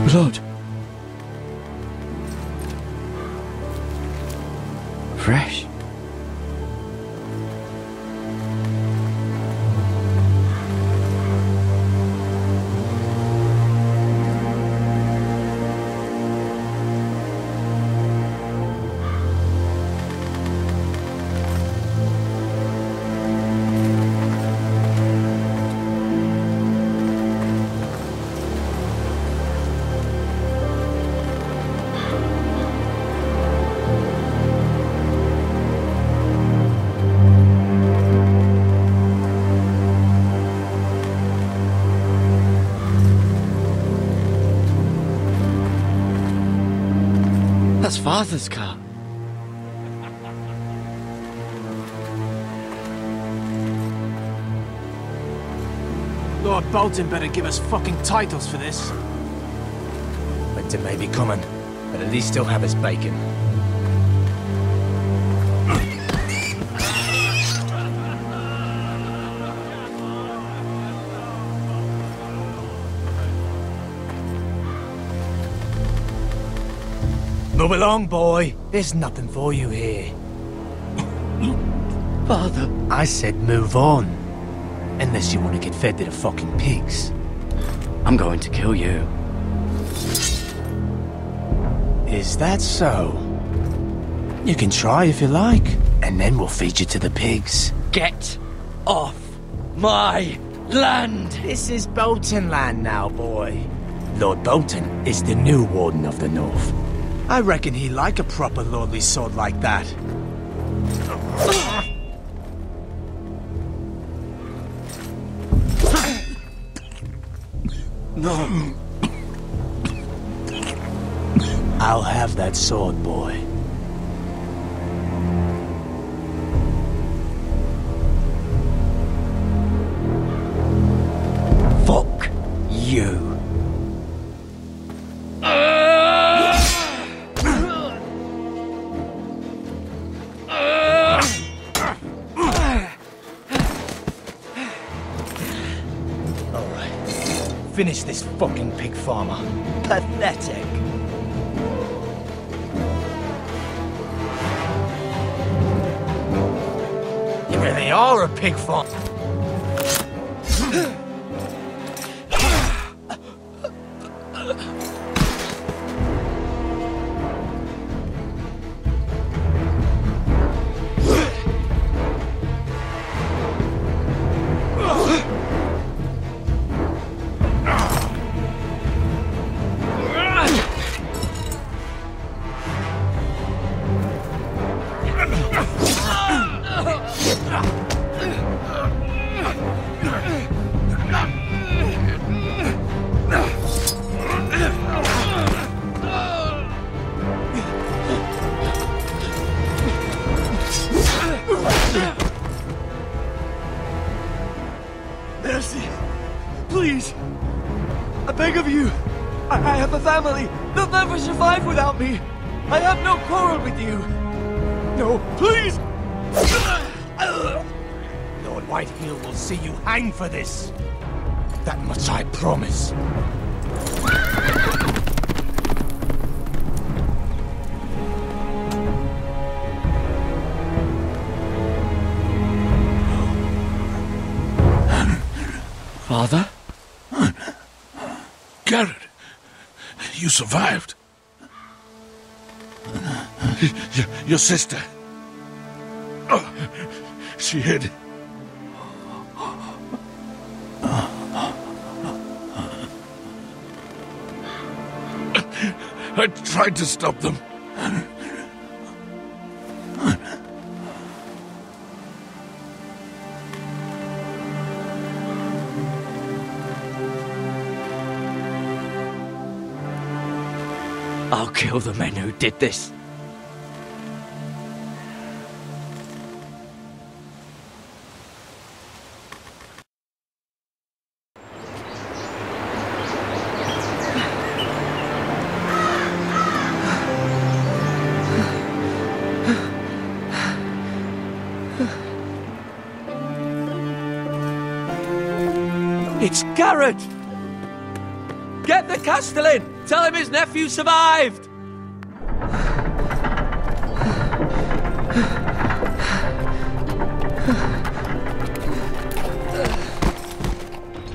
Blood. Fresh. That's Father's car. Lord Bolton better give us fucking titles for this. Winter may be coming, but at least he'll have his bacon. Move along, boy. There's nothing for you here. Father. I said move on. Unless you want to get fed to the fucking pigs. I'm going to kill you. Is that so? You can try if you like, and then we'll feed you to the pigs. Get off my land! This is Bolton land now, boy. Lord Bolton is the new Warden of the North. I reckon he like a proper lordly sword like that. No. I'll have that sword, boy. Fuck you. Finish this fucking pig farmer. Pathetic. You really are a pig farmer. Mercy. Please. I beg of you. I have a family. They'll never survive without me. I have no quarrel with you. No, please. Lord Whitehill will see you hang for this. That much I promise. Father? Garrett, you survived. Your sister. Oh, she hid. I tried to stop them. I'll kill the men who did this. It's Garrett! Get the Castellan! Tell him his nephew survived!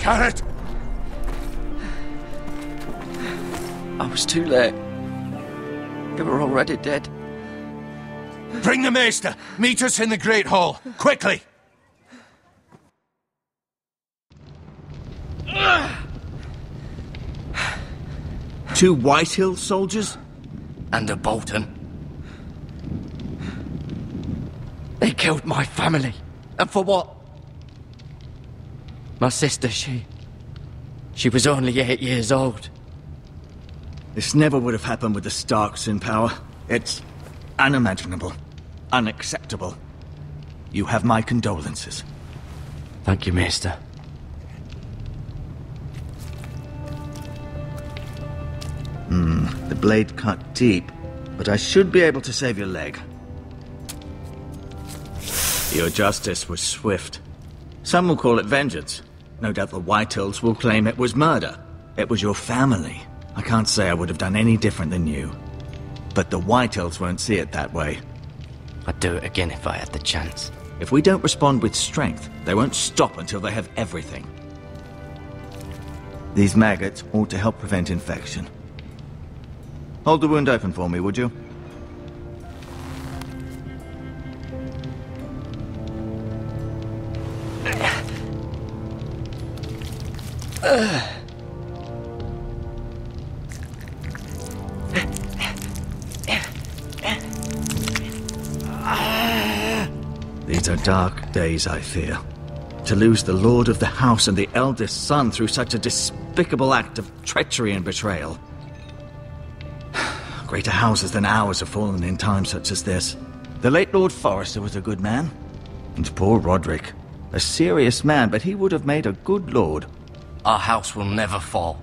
Carrot! I was too late. They were already dead. Bring the Maester! Meet us in the Great Hall! Quickly! Two Whitehill soldiers? And a Bolton. They killed my family. And for what? My sister, she was only 8 years old. This never would have happened with the Starks in power. It's unimaginable. Unacceptable. You have my condolences. Thank you, Maester. The blade cut deep, but I should be able to save your leg. Your justice was swift. Some will call it vengeance. No doubt the Whitehills will claim it was murder. It was your family. I can't say I would have done any different than you. But the Whitehills won't see it that way. I'd do it again if I had the chance. If we don't respond with strength, they won't stop until they have everything. These maggots ought to help prevent infection. Hold the wound open for me, would you? These are dark days, I fear. To lose the Lord of the House and the eldest son through such a despicable act of treachery and betrayal. Greater houses than ours have fallen in times such as this. The late Lord Forrester was a good man. And poor Roderick. A serious man, but he would have made a good lord. Our house will never fall.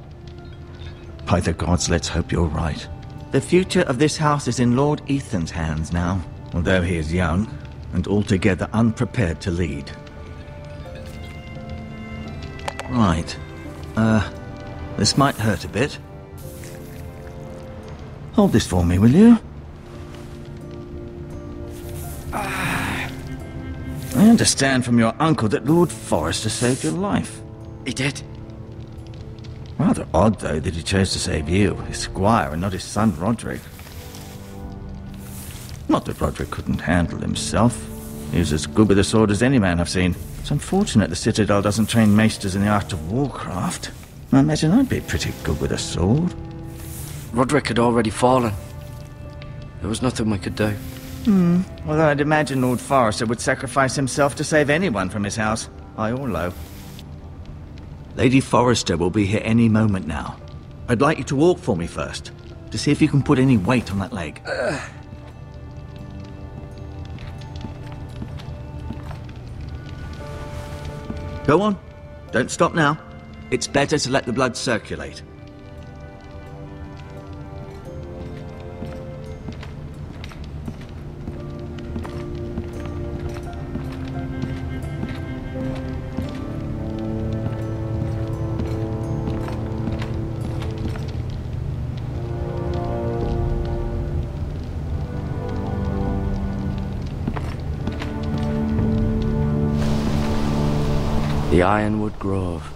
By the gods, let's hope you're right. The future of this house is in Lord Ethan's hands now, although he is young and altogether unprepared to lead. Right. This might hurt a bit. Hold this for me, will you? I understand from your uncle that Lord Forrester saved your life. He did. Rather odd, though, that he chose to save you, his squire, and not his son Roderick. Not that Roderick couldn't handle himself. He was as good with a sword as any man I've seen. It's unfortunate the Citadel doesn't train maesters in the art of warcraft. I imagine I'd be pretty good with a sword. Roderick had already fallen. There was nothing we could do. Although I'd imagine Lord Forrester would sacrifice himself to save anyone from his house, high or low. Lady Forrester will be here any moment now. I'd like you to walk for me first, to see if you can put any weight on that leg. Go on. Don't stop now. It's better to let the blood circulate. The Ironwood Grove.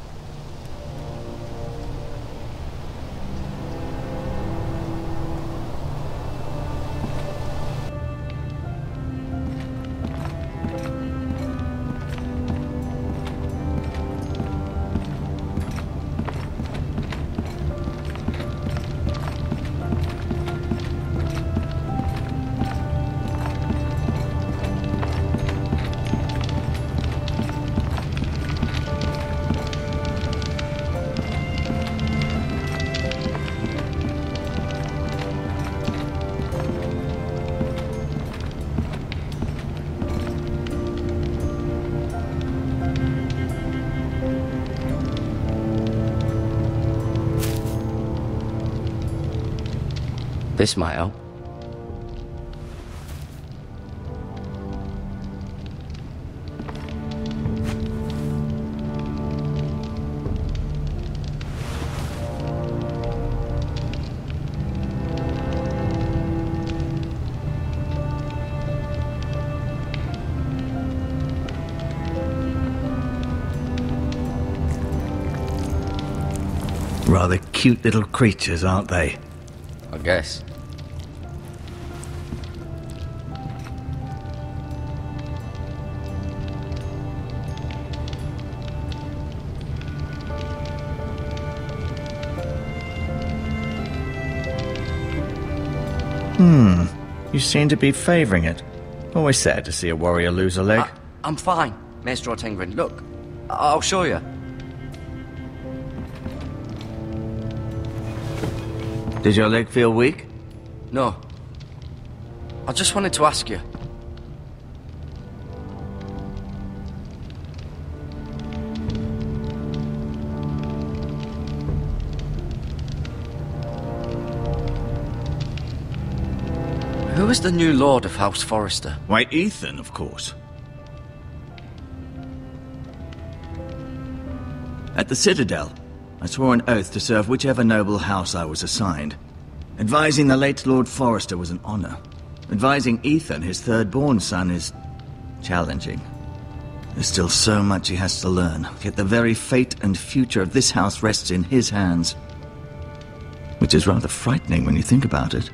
This might help. Rather cute little creatures, aren't they? I guess. You seem to be favouring it. Always sad to see a warrior lose a leg. I'm fine, Maester Ortengren. Look, I'll show you. Did your leg feel weak? No. I just wanted to ask you. Who is the new Lord of House Forrester? Why, Ethan, of course. At the Citadel, I swore an oath to serve whichever noble house I was assigned. Advising the late Lord Forrester was an honor. Advising Ethan, his third-born son, is challenging. There's still so much he has to learn, yet the very fate and future of this house rests in his hands. Which is rather frightening when you think about it.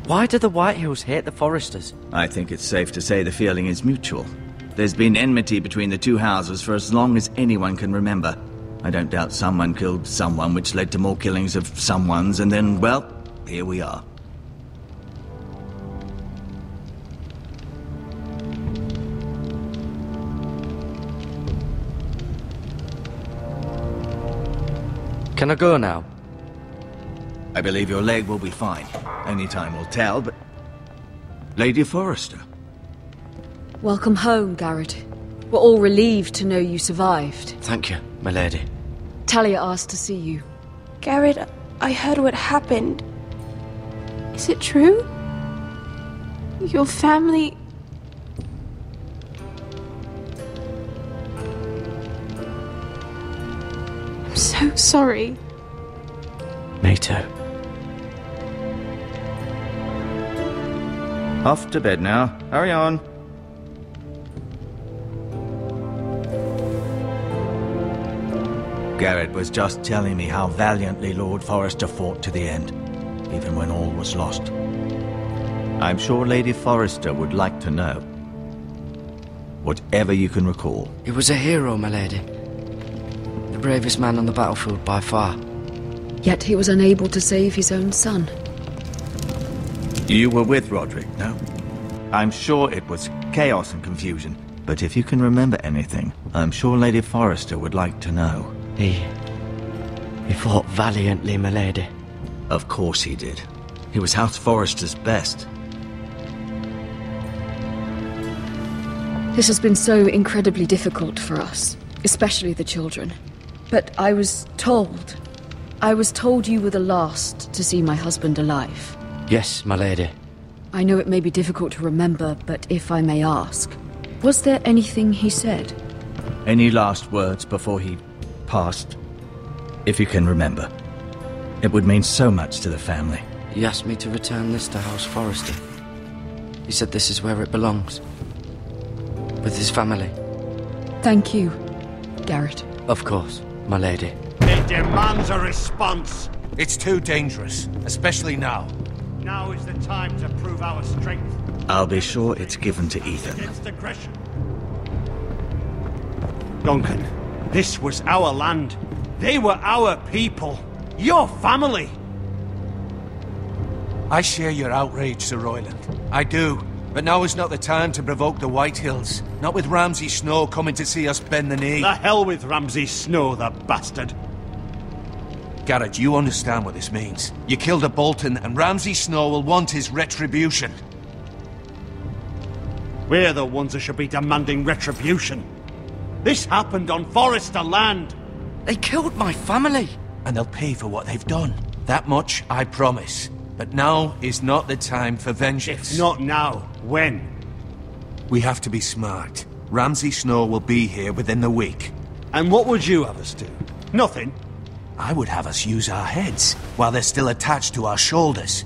Why do the Whitehills hate the Forresters? I think it's safe to say the feeling is mutual. There's been enmity between the two houses for as long as anyone can remember. I don't doubt someone killed someone, which led to more killings of someones, and then, well, here we are. Can I go now? I believe your leg will be fine. Only time will tell, but... Lady Forrester. Welcome home, Garrett. We're all relieved to know you survived. Thank you, my lady. Talia asked to see you. Garrett, I heard what happened. Is it true? Your family... I'm so sorry. Me too. Off to bed now. Hurry on. Garrett was just telling me how valiantly Lord Forrester fought to the end, even when all was lost. I'm sure Lady Forrester would like to know. Whatever you can recall. He was a hero, my lady. The bravest man on the battlefield by far. Yet he was unable to save his own son. You were with Roderick, no? I'm sure it was chaos and confusion, but if you can remember anything, I'm sure Lady Forrester would like to know. He fought valiantly, my lady. Of course he did. He was House Forrester's best. This has been so incredibly difficult for us, especially the children. But I was told you were the last to see my husband alive. Yes, my lady. I know it may be difficult to remember, but if I may ask, was there anything he said? Any last words before he passed? If you can remember. It would mean so much to the family. He asked me to return this to House Forrester. He said this is where it belongs. With his family. Thank you, Garrett. Of course, my lady. It demands a response. It's too dangerous, especially now. Now is the time to prove our strength. I'll be sure it's given to Ethan. Against aggression. Duncan, this was our land. They were our people. Your family. I share your outrage, Sir Royland. I do. But now is not the time to provoke the Whitehills. Not with Ramsay Snow coming to see us bend the knee. The hell with Ramsay Snow, the bastard. Garrett, you understand what this means. You killed a Bolton, and Ramsay Snow will want his retribution. We're the ones that should be demanding retribution. This happened on Forrester land. They killed my family. And they'll pay for what they've done. That much, I promise. But now is not the time for vengeance. If not now, when? We have to be smart. Ramsay Snow will be here within the week. And what would you have us do? Nothing. I would have us use our heads, while they're still attached to our shoulders.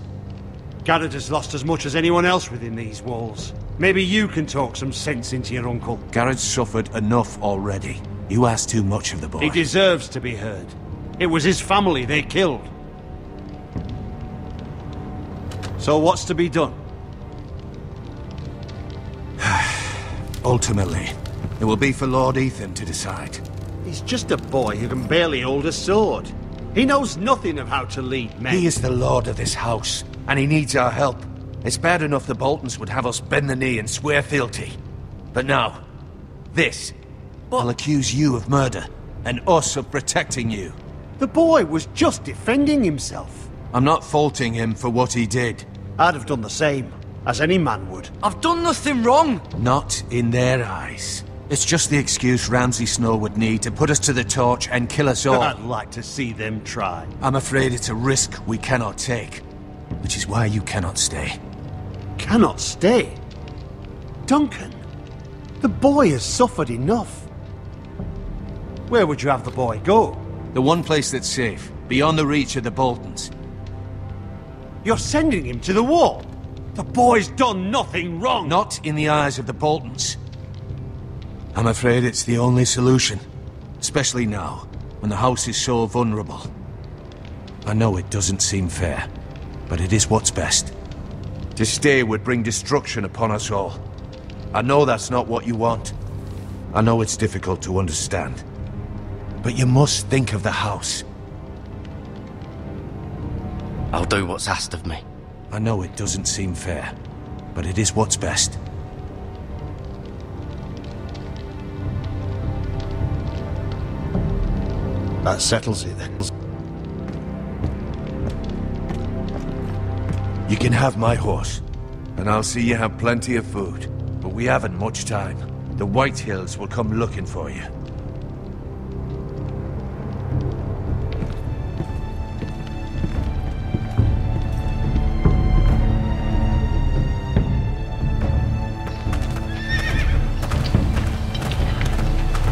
Garrett has lost as much as anyone else within these walls. Maybe you can talk some sense into your uncle. Garrett's suffered enough already. You ask too much of the boy. He deserves to be heard. It was his family they killed. So what's to be done? Ultimately, it will be for Lord Ethan to decide. He's just a boy who can barely hold a sword. He knows nothing of how to lead men. He is the lord of this house, and he needs our help. It's bad enough the Boltons would have us bend the knee and swear fealty. But now, this. I'll accuse you of murder, and us of protecting you. The boy was just defending himself. I'm not faulting him for what he did. I'd have done the same, as any man would. I've done nothing wrong! Not in their eyes. It's just the excuse Ramsay Snow would need to put us to the torch and kill us all. I'd like to see them try. I'm afraid it's a risk we cannot take, which is why you cannot stay. Cannot stay? Duncan, the boy has suffered enough. Where would you have the boy go? The one place that's safe, beyond the reach of the Boltons. You're sending him to the wall? The boy's done nothing wrong! Not in the eyes of the Boltons. I'm afraid it's the only solution. Especially now, when the house is so vulnerable. I know it doesn't seem fair, but it is what's best. To stay would bring destruction upon us all. I know that's not what you want. I know it's difficult to understand. But you must think of the house. I'll do what's asked of me. I know it doesn't seem fair, but it is what's best. That settles it then. You can have my horse, and I'll see you have plenty of food. But we haven't much time. The White Hills will come looking for you.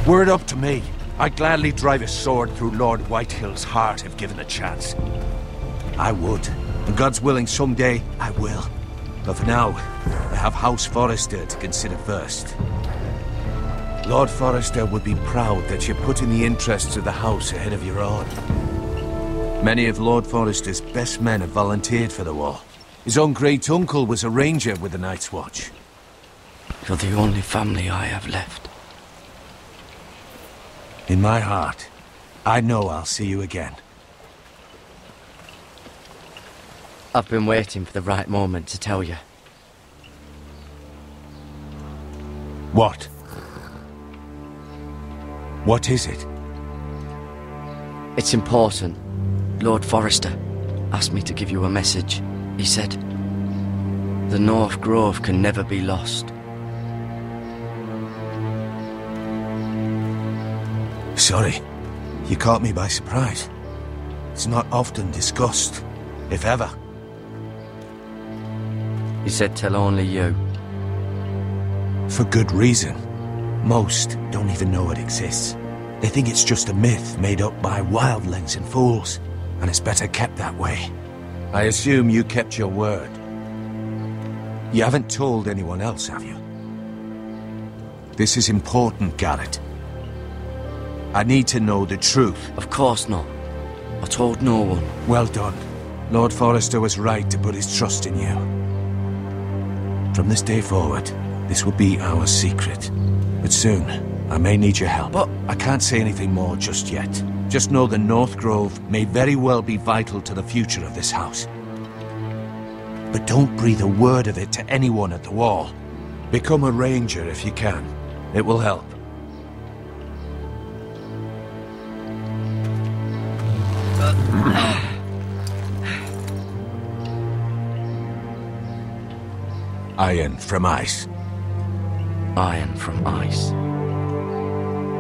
Were it up to me, I'd gladly drive a sword through Lord Whitehill's heart if given the chance. I would. And God's willing, someday I will. But for now, I have House Forrester to consider first. Lord Forrester would be proud that you're putting the interests of the house ahead of your own. Many of Lord Forrester's best men have volunteered for the war. His own great-uncle was a ranger with the Night's Watch. You're the only family I have left. In my heart, I know I'll see you again. I've been waiting for the right moment to tell you. What? What is it? It's important. Lord Forrester asked me to give you a message. He said, the North Grove can never be lost. Sorry, you caught me by surprise. It's not often discussed, if ever. He said tell only you. For good reason. Most don't even know it exists. They think it's just a myth made up by wildlings and fools, and it's better kept that way. I assume you kept your word. You haven't told anyone else, have you? This is important, Garrett. I need to know the truth. Of course not. I told no one. Well done. Lord Forrester was right to put his trust in you. From this day forward, this will be our secret. But soon, I may need your help. But I can't say anything more just yet. Just know the North Grove may very well be vital to the future of this house. But don't breathe a word of it to anyone at the wall. Become a ranger if you can. It will help. Iron from ice. Iron from ice.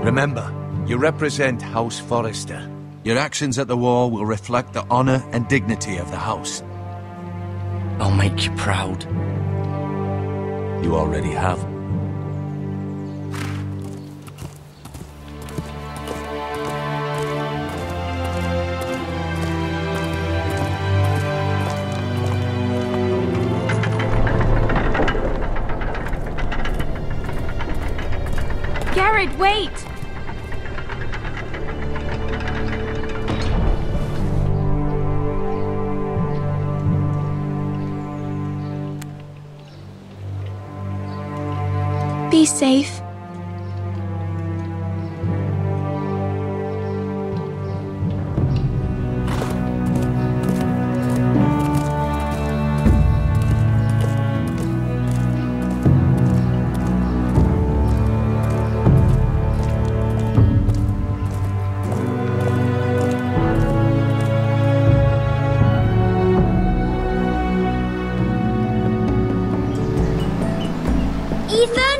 Remember, you represent House Forrester. Your actions at the war will reflect the honor and dignity of the house. I'll make you proud. You already have. Garrett, wait! Be safe. Ethan?